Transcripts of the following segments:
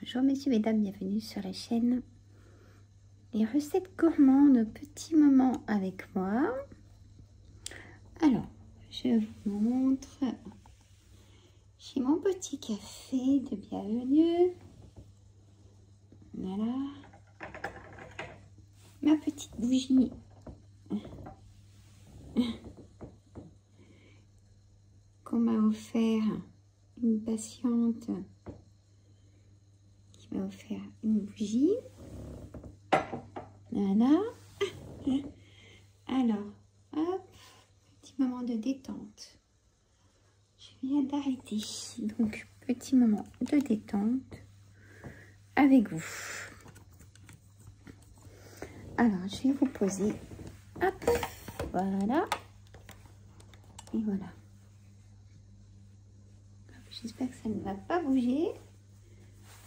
Bonjour messieurs, mesdames, bienvenue sur la chaîne Les recettes gourmandes, petit moment avec moi. Alors, je vous montre, j'ai mon petit café de bienvenue. Voilà. Ma petite bougie. Qu'on m'a offert, une patiente qui m'a offert une bougie. Voilà. Alors, hop, petit moment de détente. Je viens d'arrêter. Donc, petit moment de détente avec vous. Alors, je vais vous poser. Hop, voilà. Et voilà. J'espère que ça ne va pas bouger.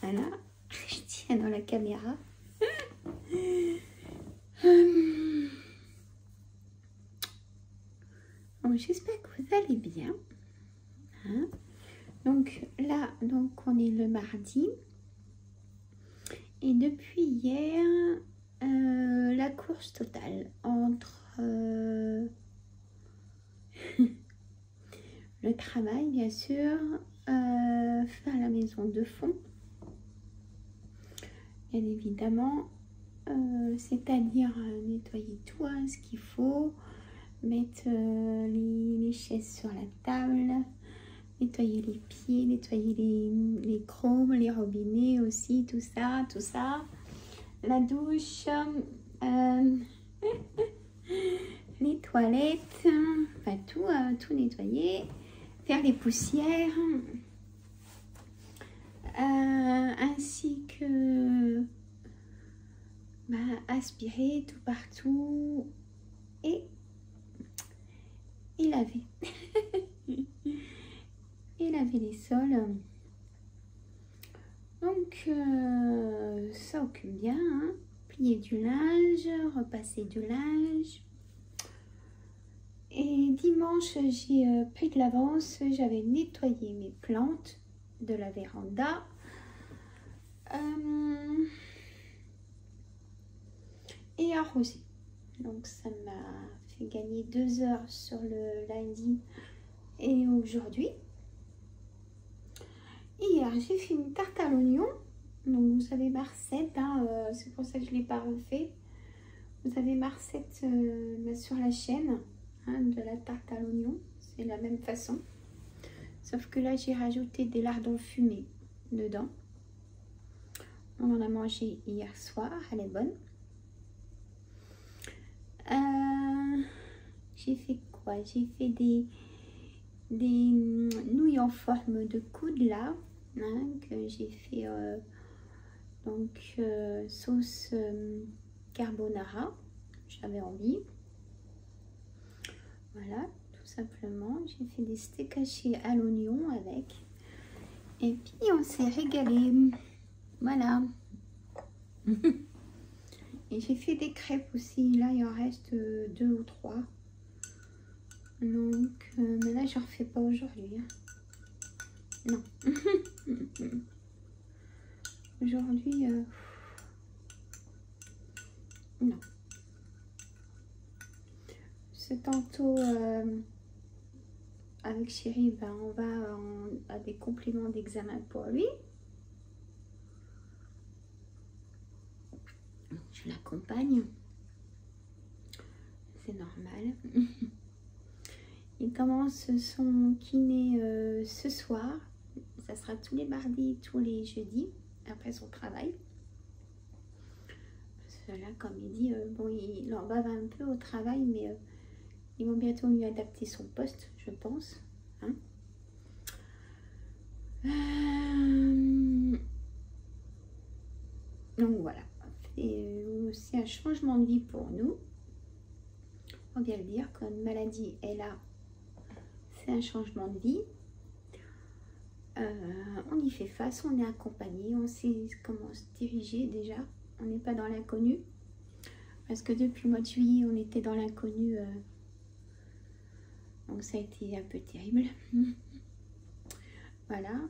Voilà. Je tiens dans la caméra. Bon, j'espère que vous allez bien. Hein? Donc là, on est le mardi. Et depuis hier, la course totale entre le travail, bien sûr, faire la maison de fond, bien évidemment, c'est-à-dire nettoyer tout hein, ce qu'il faut, mettre les chaises sur la table, nettoyer les pieds, nettoyer les chromes, les robinets aussi, tout ça, la douche, les toilettes, enfin tout nettoyer, faire les poussières, ainsi que aspirer tout partout et laver. Et laver les sols. Donc ça occupe bien, hein. Plier du linge, repasser du linge. Et dimanche, j'ai pris de l'avance, j'avais nettoyé mes plantes de la véranda. Et arrosé. Donc ça m'a fait gagner 2 heures sur le lundi et aujourd'hui. Hier, j'ai fait une tarte à l'oignon. Donc vous savez ma recette, hein, c'est pour ça que je ne l'ai pas refait. Vous avez ma recette sur la chaîne hein, de la tarte à l'oignon. C'est la même façon. Sauf que là, j'ai rajouté des lardons fumés dedans. On en a mangé hier soir, elle est bonne. J'ai fait quoi? J'ai fait des nouilles en forme de coude là, hein, que j'ai fait sauce carbonara. J'avais envie. Voilà, tout simplement. J'ai fait des steaks hachés à l'oignon avec. Et puis on s'est régalé. Voilà. Et j'ai fait des crêpes aussi. Là, il en reste 2 ou 3. Donc, mais là, je ne refais pas aujourd'hui. Hein. Non. Aujourd'hui, non. C'est tantôt avec chéri, on va à des compléments d'examen pour lui. Je l'accompagne. C'est normal. Il commence son kiné ce soir. Ça sera tous les mardis, tous les jeudis, après son travail. Parce que là, comme il dit, bon, il en bave un peu au travail, mais ils vont bientôt lui adapter son poste, je pense. Hein. Donc voilà. C'est aussi un changement de vie pour nous. On vient le dire, quand une maladie est là, c'est un changement de vie. On y fait face, on est accompagné, on sait comment se diriger déjà. On n'est pas dans l'inconnu. Parce que depuis le mois de juillet, on était dans l'inconnu. Donc ça a été un peu terrible. Voilà.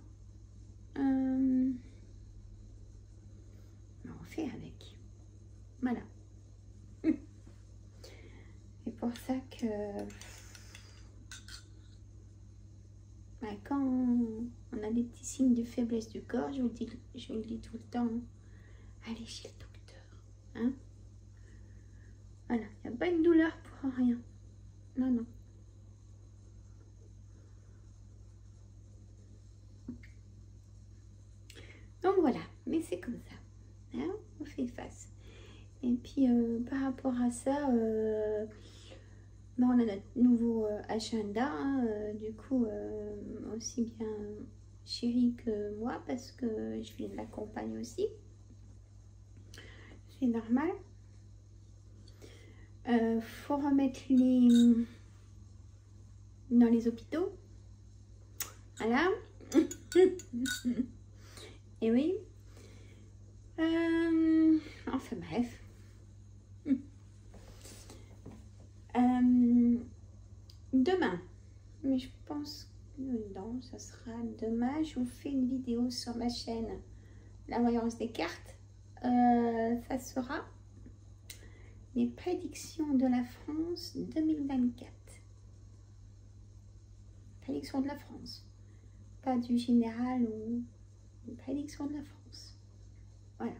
On fait avec. Voilà. C'est pour ça que quand on a des petits signes de faiblesse du corps, je vous le dis tout le temps, allez chez le docteur. Hein? Voilà, il n'y a pas une douleur pour rien. Non, non. Donc voilà, mais c'est comme ça. Hein? On fait face. Et puis par rapport à ça, on a notre nouveau agenda. Hein, du coup, aussi bien Chérie que moi, parce que je l'accompagne aussi. C'est normal. Faut remettre les dans les hôpitaux. Voilà. Et oui. Enfin bref. Demain. Mais je pense que non, ça sera demain. Je vous fais une vidéo sur ma chaîne La Voyance des cartes. Ça sera les prédictions de la France 2024. Prédictions de la France. Pas du général ou une prédiction de la France. Voilà.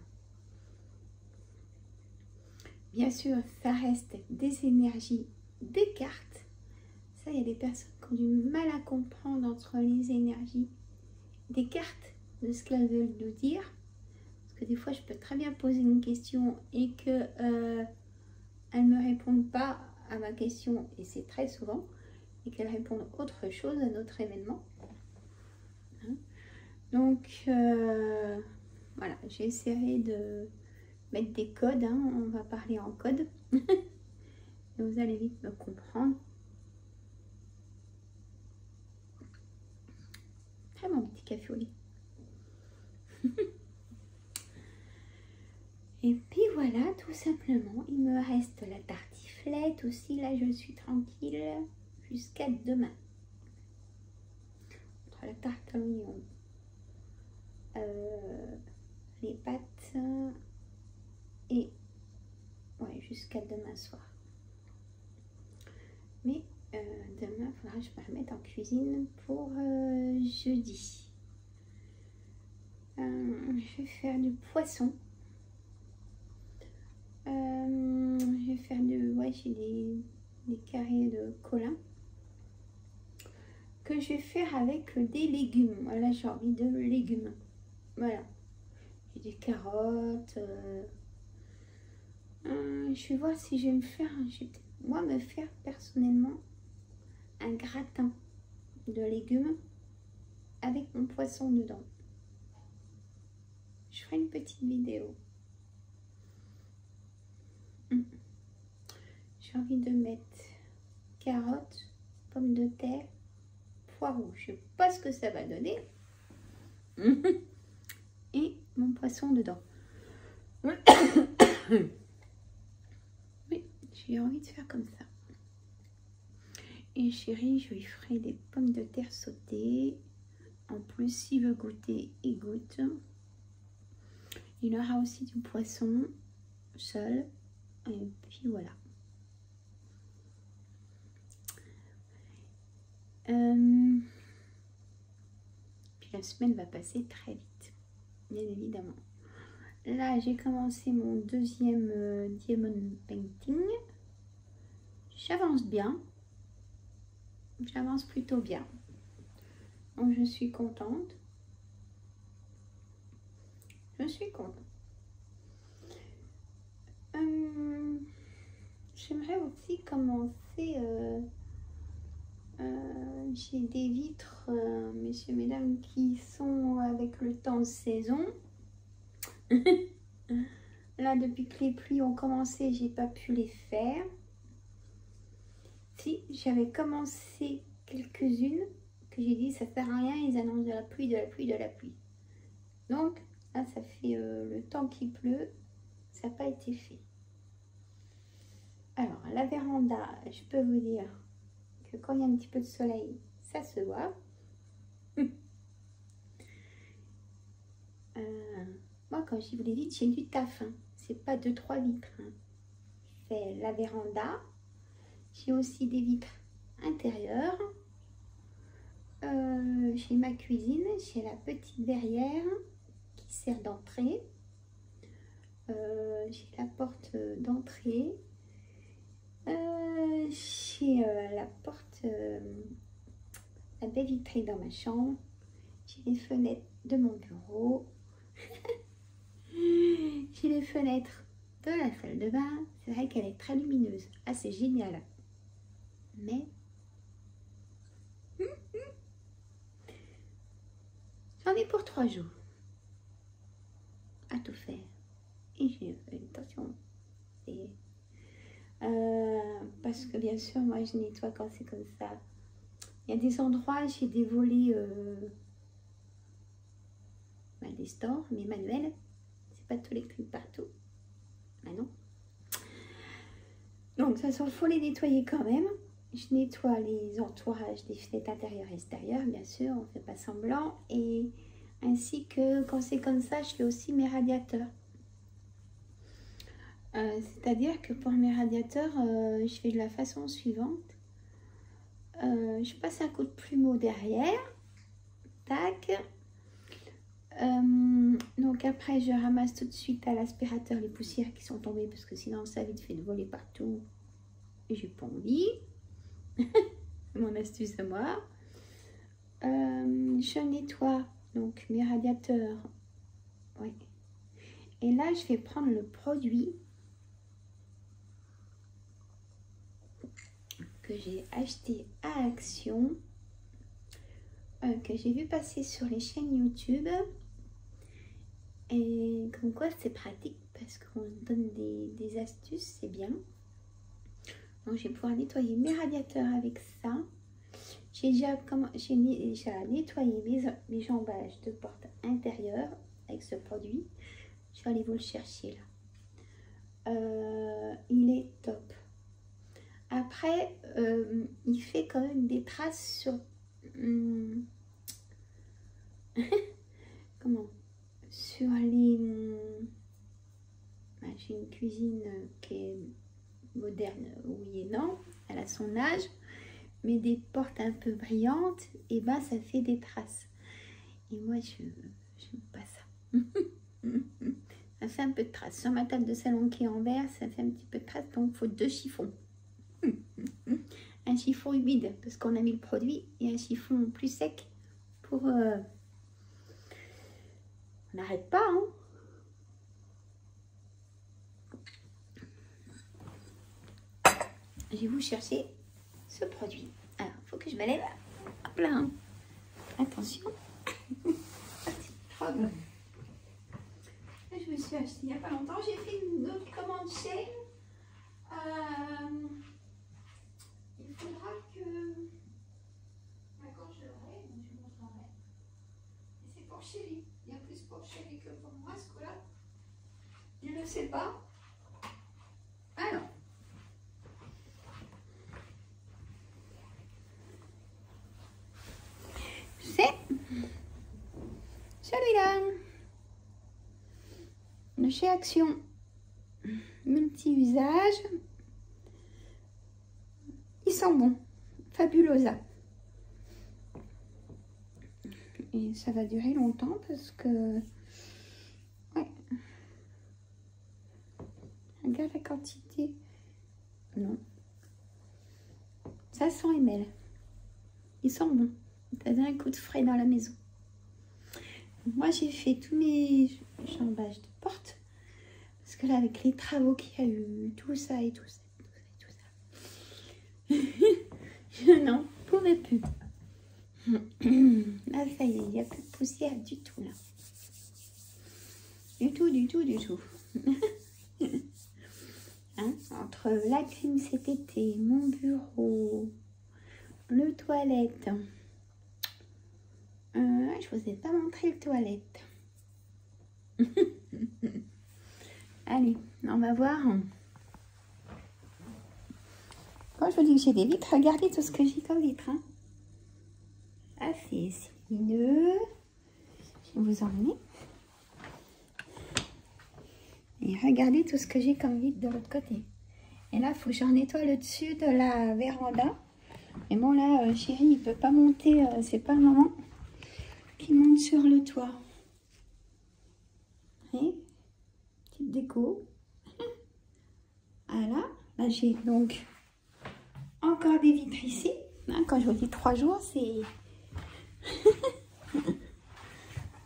Bien sûr, ça reste des énergies, des cartes. Ça, il y a des personnes qui ont du mal à comprendre entre les énergies des cartes, de ce qu'elles veulent nous dire. Parce que des fois, je peux très bien poser une question et que elles ne me répondent pas à ma question, et c'est très souvent, et qu'elles répondent autre chose à notre événement. Hein? Donc, voilà, j'essaierai de mettre des codes, hein, on va parler en code. Et vous allez vite me comprendre. Ah, mon petit café au lait. Et puis voilà, tout simplement, il me reste la tartiflette aussi. Là, je suis tranquille jusqu'à demain. Entre la tarte à l'oignon, les pâtes et ouais, jusqu'à demain soir. Mais demain, il faudra que je me remette en cuisine pour jeudi. Je vais faire du poisson. Je vais faire ouais, j'ai des carrés de colin que je vais faire avec des légumes. Voilà, j'ai envie de légumes. Voilà. J'ai des carottes. Je vais voir si je vais me faire, moi me faire personnellement un gratin de légumes avec mon poisson dedans. Je ferai une petite vidéo. J'ai envie de mettre carottes, pommes de terre, poireaux. Je ne sais pas ce que ça va donner. Et mon poisson dedans. Oui, j'ai envie de faire comme ça. Et Chérie, je lui ferai des pommes de terre sautées. En plus, s'il veut goûter, il goûte. Il aura aussi du poisson seul. Et puis voilà. Puis la semaine va passer très vite, bien évidemment. Là, j'ai commencé mon deuxième diamond painting. J'avance bien. J'avance plutôt bien. Donc, je suis contente. Je suis contente. J'aimerais aussi commencer... j'ai des vitres, messieurs, mesdames, qui sont avec le temps de saison. Là, depuis que les pluies ont commencé, j'ai pas pu les faire. Si, j'avais commencé quelques-unes que j'ai dit ça sert à rien, ils annoncent de la pluie, de la pluie, de la pluie. Donc, là, ça fait le temps qu'il pleut, ça n'a pas été fait. Alors, la véranda, je peux vous dire que quand il y a un petit peu de soleil, ça se voit. Moi, quand je dis les vitres, j'ai du taf. Hein. C'est pas 2-3 vitres. Hein. C'est la véranda. J'ai aussi des vitres intérieures. J'ai ma cuisine. J'ai la petite verrière qui sert d'entrée. J'ai la porte d'entrée. J'ai la porte, la baie vitrée dans ma chambre. J'ai les fenêtres de mon bureau. J'ai les fenêtres de la salle de bain. C'est vrai qu'elle est très lumineuse. Ah, c'est génial. Mais j'en ai pour 3 jours à tout faire. Et j'ai attention. Et parce que bien sûr, moi je nettoie quand c'est comme ça. Il y a des endroits, j'ai des volets, des stores, mais manuels. C'est pas tout électrique partout. Ah non. Donc, de toute façon, il faut les nettoyer quand même. Je nettoie les entourages des fenêtres intérieures et extérieures, bien sûr, on ne fait pas semblant. Et ainsi que quand c'est comme ça, je fais aussi mes radiateurs. C'est-à-dire que pour mes radiateurs, je fais de la façon suivante. Je passe un coup de plumeau derrière. Tac. Donc après, je ramasse tout de suite à l'aspirateur les poussières qui sont tombées parce que sinon, ça a vite fait de voler partout. Et j'ai pas envie. C'est mon astuce à moi. Je nettoie donc mes radiateurs. Ouais. Et là, je vais prendre le produit que j'ai acheté à Action, que j'ai vu passer sur les chaînes YouTube. Et comme quoi, c'est pratique parce qu'on donne des astuces, c'est bien. Donc, je vais pouvoir nettoyer mes radiateurs avec ça. J'ai déjà nettoyé mes jambages de porte intérieure avec ce produit. Je vais aller vous le chercher là. Il est top. Après, il fait quand même des traces sur... comment? Sur les... j'ai une cuisine qui est moderne, oui et non. Elle a son âge. Mais des portes un peu brillantes, et ben ça fait des traces. Et moi, je n'aime pas ça. Ça fait un peu de traces. Sur ma table de salon qui est en verre, ça fait un petit peu de traces, donc il faut 2 chiffons. Un chiffon humide, parce qu'on a mis le produit, et un chiffon plus sec pour... On n'arrête pas, hein. Je vais vous chercher ce produit. Alors, il faut que je me lève. Hop là. Hein. Attention. Je me suis acheté il n'y a pas longtemps. J'ai fait une autre commande chaîne. Il faudra que... Quand je l'aurai, je vous montrerai. Et c'est pour Chérie. Il y a plus pour Chérie que pour moi, ce coup-là. Je ne sais pas. Alors. C'est celui-là. De chez Action. Multi-usage. Ils sont bons. Fabulosa. Et ça va durer longtemps parce que... Ouais. Regarde la quantité. Non. 500 ml. Ils sont bons. Ça donne un coup de frais dans la maison. Moi, j'ai fait tous mes jambages de porte. Parce que là, avec les travaux qu'il y a eu, tout ça et tout ça, je n'en pouvais plus. Là, ça y est, il n'y a plus de poussière du tout, là. Du tout. Hein, entre la clim cet été, mon bureau, le toilette. Je vous ai pas montré le toilette. Allez, on va voir. Quand je vous dis que j'ai des vitres, regardez tout ce que j'ai comme vitres. Hein. Ah, c'est lumineux. Je vais vous emmener. Et regardez tout ce que j'ai comme vide de l'autre côté. Et là, il faut que je nettoie le dessus de la véranda. Et bon, là, chéri, il ne peut pas monter. C'est pas le moment qu'il monte sur le toit. Et petite déco. Voilà. Là, j'ai donc encore des vitres ici. Hein, quand je vous dis 3 jours, c'est...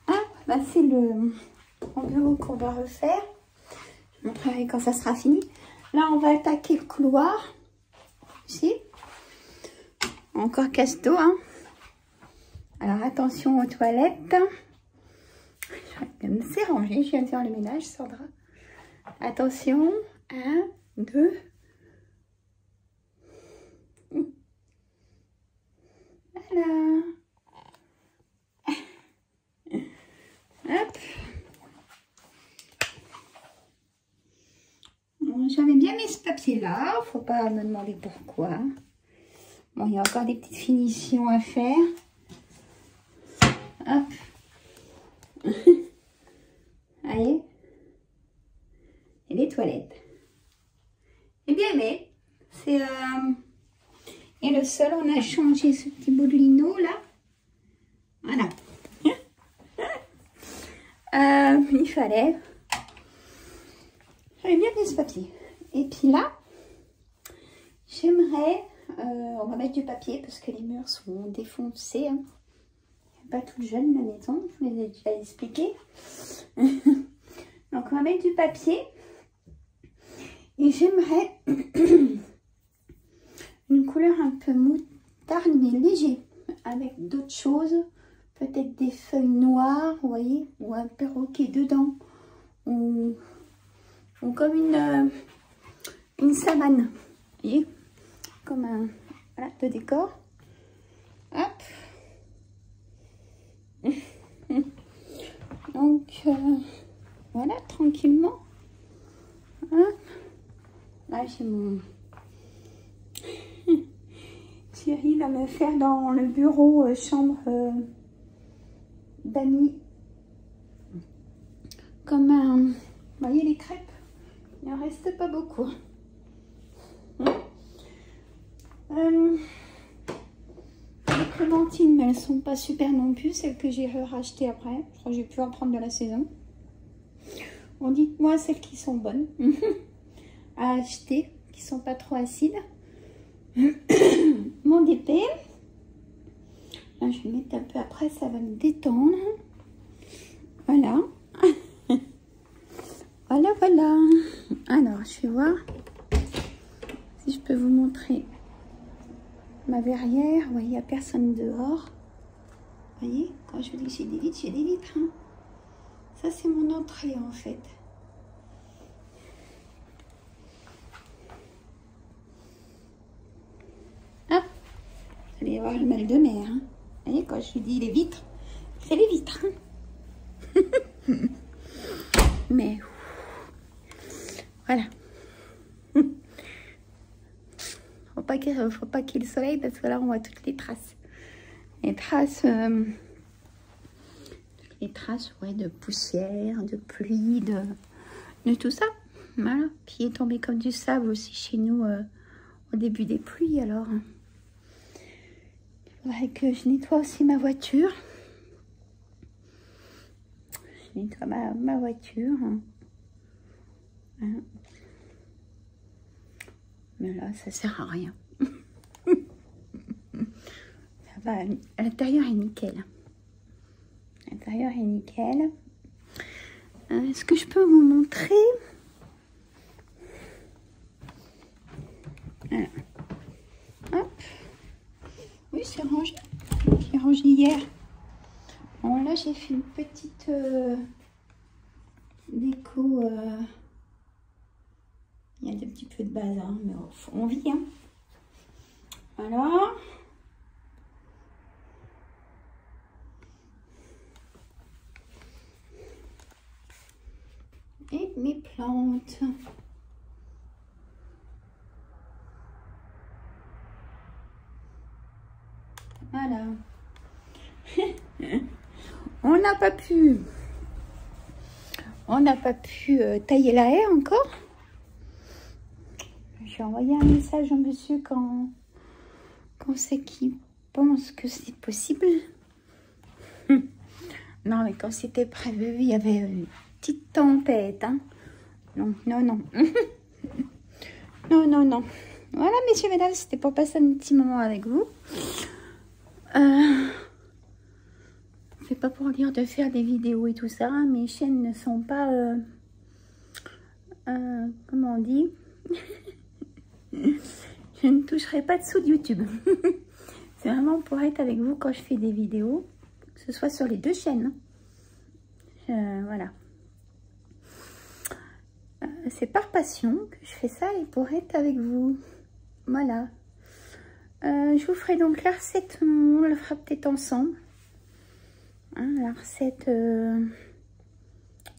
Ah, bah c'est le bureau qu'on va refaire. Je vous montrerai quand ça sera fini. Là, on va attaquer le couloir. Ici. Encore casse-dos. Hein. Alors, attention aux toilettes. C'est rangé. Je viens de faire le ménage, Sandra. Attention. 1, 2. Voilà. Hop. Bon, j'avais bien mis ce papier-là. Faut pas me demander pourquoi. Bon, il y a encore des petites finitions à faire. Hop. Allez. Et les toilettes. Et bien aimé. C'est... Et le sol, on a changé ce petit bout de lino là. Voilà. Il fallait. J'avais bien mis ce papier. Et puis là, j'aimerais... on va mettre du papier parce que les murs sont défoncés. Hein. Pas toute jeune la maison, je vous l'ai déjà expliqué. Donc on va mettre du papier. Et j'aimerais une couleur un peu moutarde mais léger. Avec d'autres choses. Peut-être des feuilles noires, vous voyez. Ou un perroquet dedans. Ou comme une savane. Vous voyez. Comme un voilà, de décor. Hop. Donc voilà, tranquillement. Hop. Là j'ai mon Chéri va me faire dans le bureau chambre d'amis comme un, vous voyez les crêpes, il en reste pas beaucoup. Les clémentines, mais elles sont pas super non plus, celles que j'ai rachetées après. Je crois que j'ai pu en prendre de la saison. Bon, dites-moi celles qui sont bonnes à acheter, qui sont pas trop acides. Mon DP. Là, je vais mettre un peu après, ça va me détendre. Voilà. Voilà, voilà. Alors, je vais voir si je peux vous montrer ma verrière. Vous voyez, il n'y a personne dehors. Vous voyez, quand je vous dis que j'ai des vitres, j'ai des vitres. Hein. Ça, c'est mon entrée, en fait. Hop. Vous allez voir le mal de mer. Hein. Vous voyez, quand je vous dis les vitres, c'est les vitres. Hein. Mais, voilà. Faut pas qu'il y ait le soleil parce que là, on voit toutes les traces. Les traces, ouais, de poussière, de pluie, de tout ça. Voilà. Puis il est tombé comme du sable aussi chez nous au début des pluies. Alors, il faudrait que je nettoie aussi ma voiture. Je nettoie ma voiture. Voilà. Mais là, ça sert à rien. Ça va, à l'intérieur est nickel. L'intérieur est nickel. Est-ce que je peux vous montrer? Voilà. Hop. Oui, c'est rangé. J'ai rangé hier. Bon, là, j'ai fait une petite déco. Il y a un petit peu de bazar, mais on vit. Hein. Voilà. Et mes plantes. Voilà. On n'a pas pu On n'a pas pu tailler la haie encore. J'ai envoyé un message au monsieur quand c'est qu'il pense que c'est possible. Non, mais quand c'était prévu, il y avait une petite tempête. Hein. Donc, non, non. Non, non, non. Voilà, messieurs, mesdames, c'était pour passer un petit moment avec vous. C'est pas pour dire de faire des vidéos et tout ça. Hein. Mes chaînes ne sont pas... comment on dit? Je ne toucherai pas de sous de YouTube. C'est vraiment pour être avec vous quand je fais des vidéos. Que ce soit sur les deux chaînes. Voilà. C'est par passion que je fais ça et pour être avec vous. Voilà. Je vous ferai donc la recette, on la fera peut-être ensemble. Hein, la recette,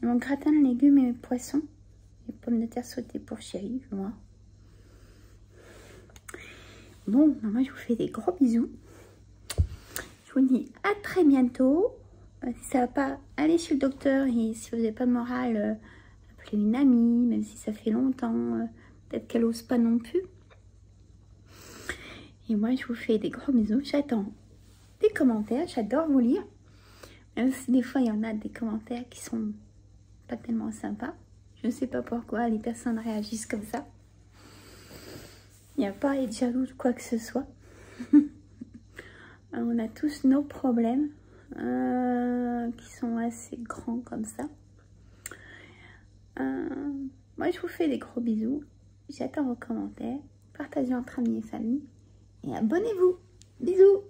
mon gratin de légumes et poissons. Les pommes de terre sautées pour chérie, moi. Bon, moi je vous fais des gros bisous. Je vous dis à très bientôt. Si ça ne va pas, allez chez le docteur et si vous n'avez pas de morale, appelez une amie, même si ça fait longtemps. Peut-être qu'elle n'ose pas non plus. Et moi je vous fais des gros bisous. J'attends des commentaires, j'adore vous lire. Même si des fois il y en a des commentaires qui sont pas tellement sympas. Je ne sais pas pourquoi les personnes réagissent comme ça. Il n'y a pas à être jaloux de quoi que ce soit. On a tous nos problèmes qui sont assez grands comme ça. Moi, je vous fais des gros bisous. J'attends vos commentaires. Partagez entre amis et famille. Et abonnez-vous. Bisous.